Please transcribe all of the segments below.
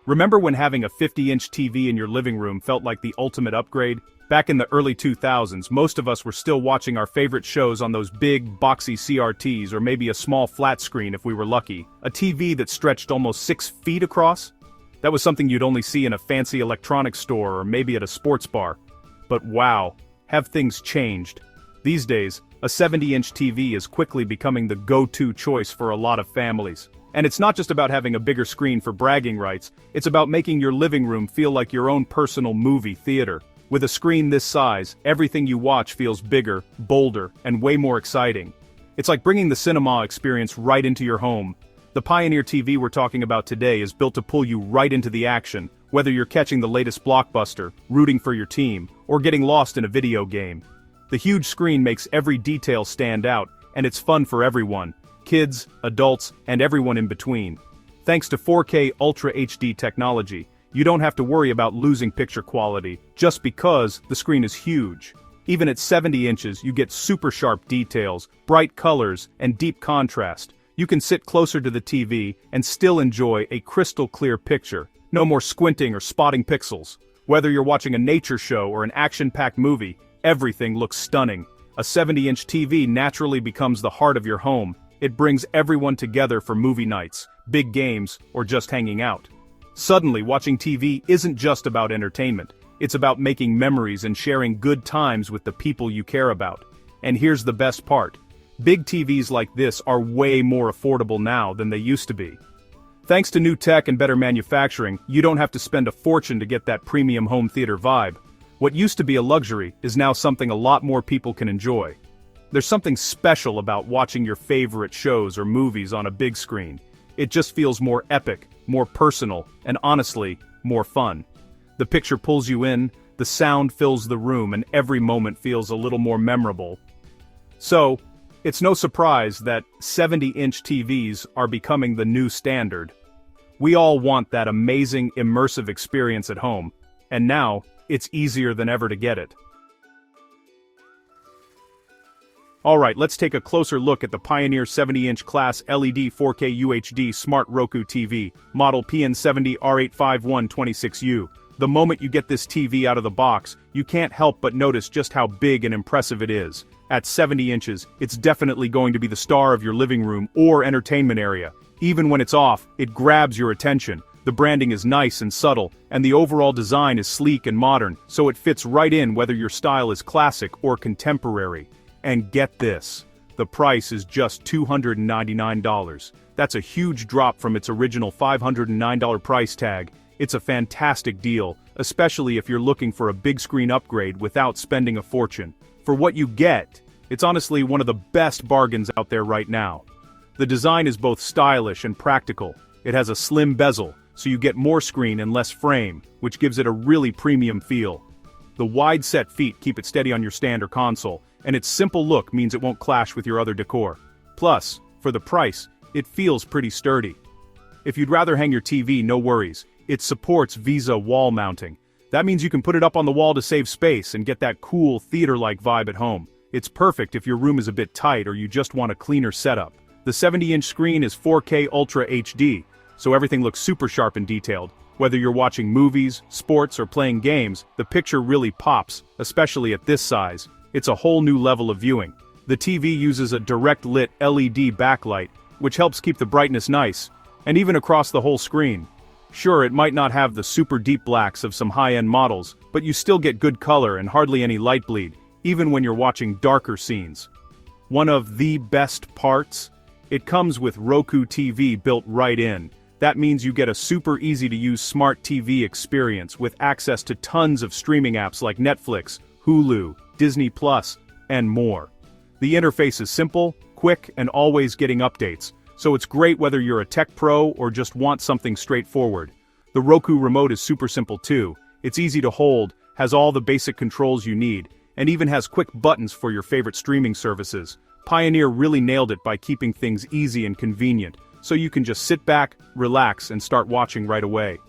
Remember when having a 50-inch TV in your living room felt like the ultimate upgrade? Back in the early 2000s, most of us were still watching our favorite shows on those big, boxy CRTs or maybe a small flat screen if we were lucky. A TV that stretched almost 6 feet across? That was something you'd only see in a fancy electronics store or maybe at a sports bar. But wow, have things changed. These days, a 70-inch TV is quickly becoming the go-to choice for a lot of families. And it's not just about having a bigger screen for bragging rights, it's about making your living room feel like your own personal movie theater. With a screen this size, everything you watch feels bigger, bolder, and way more exciting. It's like bringing the cinema experience right into your home. The Pioneer TV we're talking about today is built to pull you right into the action, whether you're catching the latest blockbuster, rooting for your team, or getting lost in a video game. The huge screen makes every detail stand out, and it's fun for everyone. Kids, adults, and everyone in between. Thanks to 4K Ultra HD technology, you don't have to worry about losing picture quality, just because the screen is huge. Even at 70 inches, you get super sharp details, bright colors, and deep contrast. You can sit closer to the TV and still enjoy a crystal clear picture. No more squinting or spotting pixels. Whether you're watching a nature show or an action-packed movie, everything looks stunning. A 70-inch TV naturally becomes the heart of your home. It brings everyone together for movie nights, big games, or just hanging out. Suddenly, watching TV isn't just about entertainment. It's about making memories and sharing good times with the people you care about. And here's the best part. Big TVs like this are way more affordable now than they used to be. Thanks to new tech and better manufacturing, you don't have to spend a fortune to get that premium home theater vibe. What used to be a luxury is now something a lot more people can enjoy. There's something special about watching your favorite shows or movies on a big screen. It just feels more epic, more personal, and honestly, more fun. The picture pulls you in, the sound fills the room, and every moment feels a little more memorable. So, it's no surprise that 70-inch TVs are becoming the new standard. We all want that amazing, immersive experience at home, and now, it's easier than ever to get it. Alright, let's take a closer look at the Pioneer 70-inch class LED 4K UHD Smart Roku TV, model PN70R85126U. The moment you get this TV out of the box, you can't help but notice just how big and impressive it is. At 70 inches, it's definitely going to be the star of your living room or entertainment area. Even when it's off, it grabs your attention. The branding is nice and subtle, and the overall design is sleek and modern, so it fits right in whether your style is classic or contemporary. And get this, the price is just $299. That's a huge drop from its original $509 price tag. It's a fantastic deal, especially if you're looking for a big screen upgrade without spending a fortune. For what you get, it's honestly one of the best bargains out there right now. The design is both stylish and practical. It has a slim bezel, so you get more screen and less frame, which gives it a really premium feel. The wide set feet keep it steady on your stand or console, and its simple look means it won't clash with your other decor. Plus, for the price, it feels pretty sturdy. If you'd rather hang your TV, no worries. It supports Visa wall mounting. That means you can put it up on the wall to save space and get that cool theater-like vibe at home. It's perfect if your room is a bit tight or you just want a cleaner setup. The 70-inch screen is 4K Ultra HD, so everything looks super sharp and detailed. Whether you're watching movies, sports, or playing games, the picture really pops, especially at this size. It's a whole new level of viewing. The TV uses a direct-lit LED backlight, which helps keep the brightness nice, and even across the whole screen. Sure, it might not have the super deep blacks of some high-end models, but you still get good color and hardly any light bleed, even when you're watching darker scenes. One of the best parts? It comes with Roku TV built right in. That means you get a super easy-to-use smart TV experience with access to tons of streaming apps like Netflix, Hulu, Disney+, and more. The interface is simple, quick, and always getting updates, so it's great whether you're a tech pro or just want something straightforward. The Roku remote is super simple too. It's easy to hold, has all the basic controls you need, and even has quick buttons for your favorite streaming services. Pioneer really nailed it by keeping things easy and convenient, so you can just sit back, relax, and start watching right away.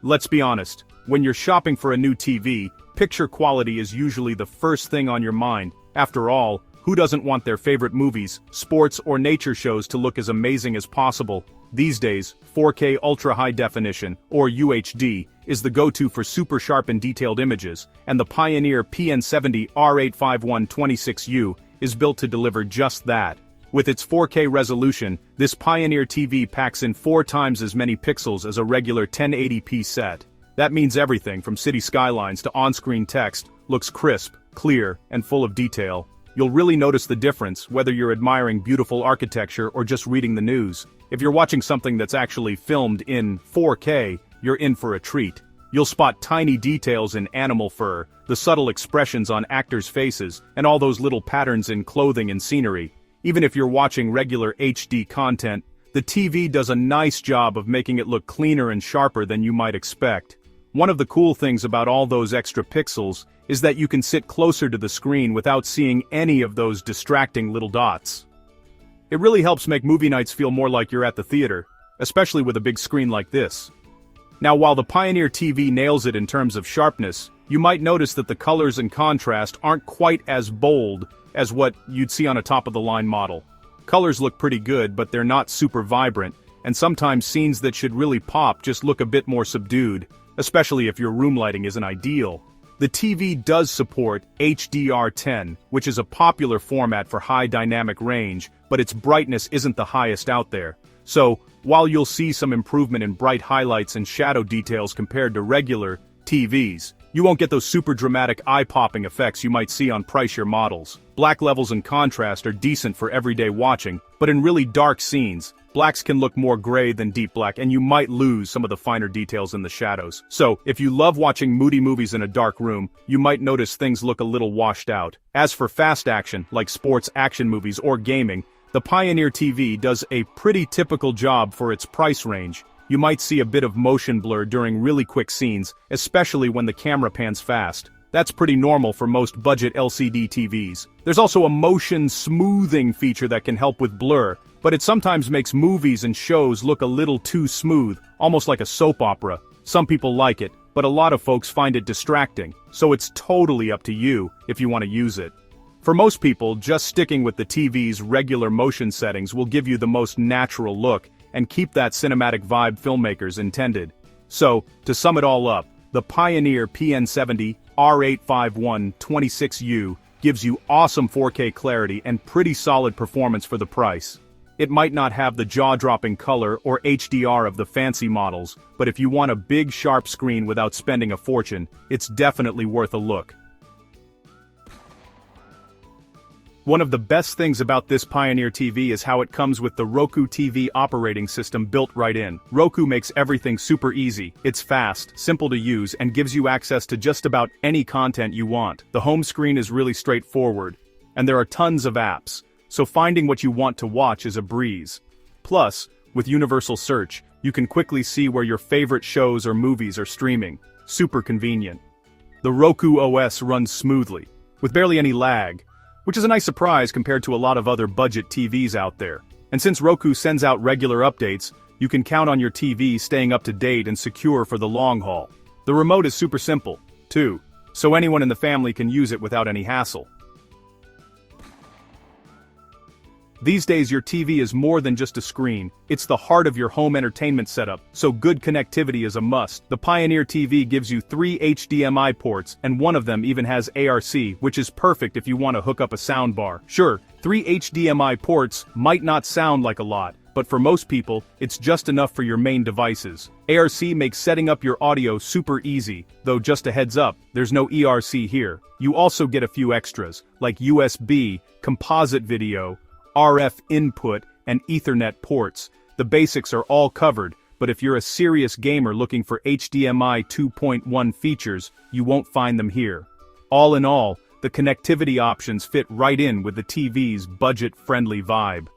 Let's be honest, when you're shopping for a new TV, picture quality is usually the first thing on your mind. After all, who doesn't want their favorite movies, sports, or nature shows to look as amazing as possible? These days, 4K Ultra High Definition, or UHD, is the go-to for super sharp and detailed images, and the Pioneer PN70 R85126U is built to deliver just that. With its 4K resolution, this Pioneer TV packs in 4 times as many pixels as a regular 1080p set. That means everything from city skylines to on-screen text looks crisp, clear, and full of detail. You'll really notice the difference whether you're admiring beautiful architecture or just reading the news. If you're watching something that's actually filmed in 4K, you're in for a treat. You'll spot tiny details in animal fur, the subtle expressions on actors' faces, and all those little patterns in clothing and scenery. Even if you're watching regular HD content, the TV does a nice job of making it look cleaner and sharper than you might expect. One of the cool things about all those extra pixels is that you can sit closer to the screen without seeing any of those distracting little dots. It really helps make movie nights feel more like you're at the theater, especially with a big screen like this. Now, while the Pioneer TV nails it in terms of sharpness, you might notice that the colors and contrast aren't quite as bold as what you'd see on a top-of-the-line model. Colors look pretty good, but they're not super vibrant, and sometimes scenes that should really pop just look a bit more subdued, especially if your room lighting isn't ideal. The TV does support HDR10, which is a popular format for high dynamic range, but its brightness isn't the highest out there. So, while you'll see some improvement in bright highlights and shadow details compared to regular TVs, you won't get those super dramatic eye-popping effects you might see on pricier models. Black levels and contrast are decent for everyday watching, but in really dark scenes, blacks can look more gray than deep black, and you might lose some of the finer details in the shadows. So, if you love watching moody movies in a dark room, you might notice things look a little washed out. As for fast action, like sports action movies or gaming, the Pioneer TV does a pretty typical job for its price range. You might see a bit of motion blur during really quick scenes, especially when the camera pans fast. That's pretty normal for most budget LCD TVs. There's also a motion smoothing feature that can help with blur, but it sometimes makes movies and shows look a little too smooth, almost like a soap opera. Some people like it, but a lot of folks find it distracting, so it's totally up to you if you want to use it. For most people, just sticking with the TV's regular motion settings will give you the most natural look and keep that cinematic vibe filmmakers intended. So, to sum it all up, the Pioneer PN70 R85126U gives you awesome 4K clarity and pretty solid performance for the price. It might not have the jaw-dropping color or HDR of the fancy models, but if you want a big sharp screen without spending a fortune, it's definitely worth a look. One of the best things about this Pioneer TV is how it comes with the Roku TV operating system built right in. Roku makes everything super easy. It's fast, simple to use, and gives you access to just about any content you want. The home screen is really straightforward, and there are tons of apps, so finding what you want to watch is a breeze. Plus, with universal search, you can quickly see where your favorite shows or movies are streaming. Super convenient. The Roku OS runs smoothly, with barely any lag, which is a nice surprise compared to a lot of other budget TVs out there. And since Roku sends out regular updates, you can count on your TV staying up to date and secure for the long haul. The remote is super simple, too, so anyone in the family can use it without any hassle. These days your TV is more than just a screen, it's the heart of your home entertainment setup, so good connectivity is a must. The Pioneer TV gives you 3 HDMI ports, and one of them even has ARC, which is perfect if you want to hook up a soundbar. Sure, 3 HDMI ports might not sound like a lot, but for most people, it's just enough for your main devices. ARC makes setting up your audio super easy, though just a heads up, there's no ERC here. You also get a few extras, like USB, composite video, RF input, and Ethernet ports. The basics are all covered, but if you're a serious gamer looking for HDMI 2.1 features, you won't find them here. All in all, the connectivity options fit right in with the TV's budget-friendly vibe.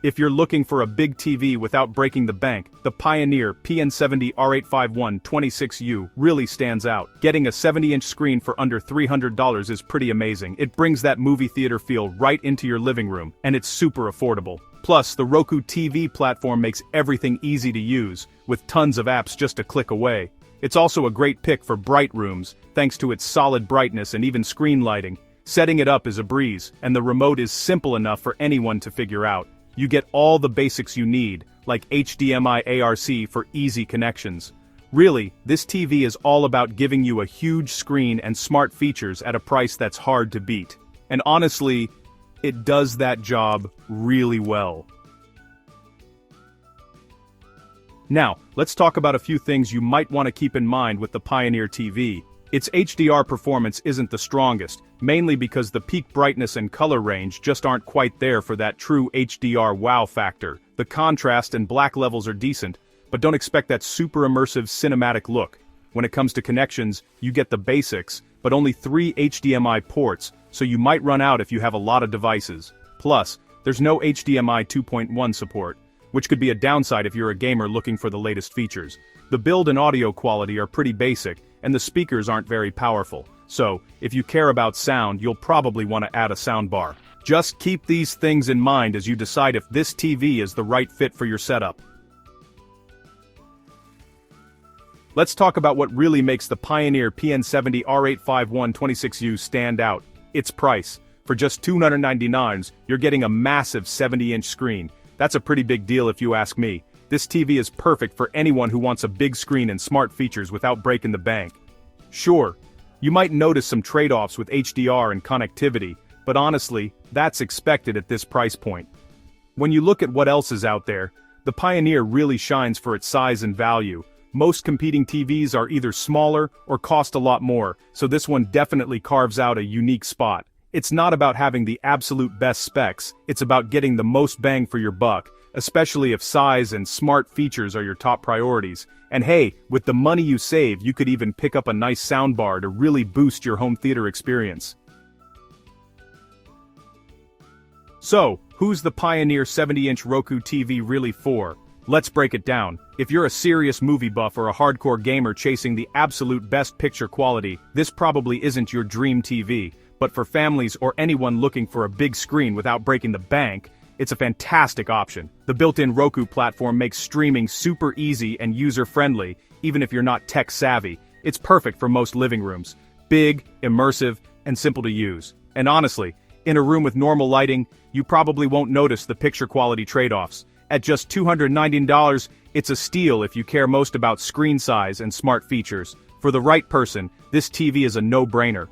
If you're looking for a big TV without breaking the bank, the Pioneer PN70 R85126U really stands out. Getting a 70-inch screen for under $300 is pretty amazing. It brings that movie theater feel right into your living room, and it's super affordable. Plus, the Roku TV platform makes everything easy to use, with tons of apps just a click away. It's also a great pick for bright rooms, thanks to its solid brightness and even screen lighting. Setting it up is a breeze, and the remote is simple enough for anyone to figure out. You get all the basics you need, like HDMI ARC for easy connections. Really, this TV is all about giving you a huge screen and smart features at a price that's hard to beat. And honestly, it does that job really well. Now, let's talk about a few things you might want to keep in mind with the Pioneer TV. Its HDR performance isn't the strongest, mainly because the peak brightness and color range just aren't quite there for that true HDR wow factor. The contrast and black levels are decent, but don't expect that super immersive cinematic look. When it comes to connections, you get the basics, but only 3 HDMI ports, so you might run out if you have a lot of devices. Plus, there's no HDMI 2.1 support, which could be a downside if you're a gamer looking for the latest features. The build and audio quality are pretty basic, and the speakers aren't very powerful, so if you care about sound, you'll probably want to add a soundbar. Just keep these things in mind as you decide if this TV is the right fit for your setup. Let's talk about what really makes the Pioneer PN70 R85126U stand out: its price. For just $299, you're getting a massive 70-inch screen. That's a pretty big deal if you ask me. This TV is perfect for anyone who wants a big screen and smart features without breaking the bank. Sure, you might notice some trade-offs with HDR and connectivity, but honestly, that's expected at this price point. When you look at what else is out there, the Pioneer really shines for its size and value. Most competing TVs are either smaller or cost a lot more, so this one definitely carves out a unique spot. It's not about having the absolute best specs, it's about getting the most bang for your buck, especially if size and smart features are your top priorities. And hey, with the money you save, you could even pick up a nice soundbar to really boost your home theater experience. So, who's the Pioneer 70-inch Roku TV really for? Let's break it down. If you're a serious movie buff or a hardcore gamer chasing the absolute best picture quality, this probably isn't your dream TV. But for families or anyone looking for a big screen without breaking the bank, it's a fantastic option. The built-in Roku platform makes streaming super easy and user-friendly, even if you're not tech-savvy. It's perfect for most living rooms. Big, immersive, and simple to use. And honestly, in a room with normal lighting, you probably won't notice the picture quality trade-offs. At just $219, it's a steal if you care most about screen size and smart features. For the right person, this TV is a no-brainer.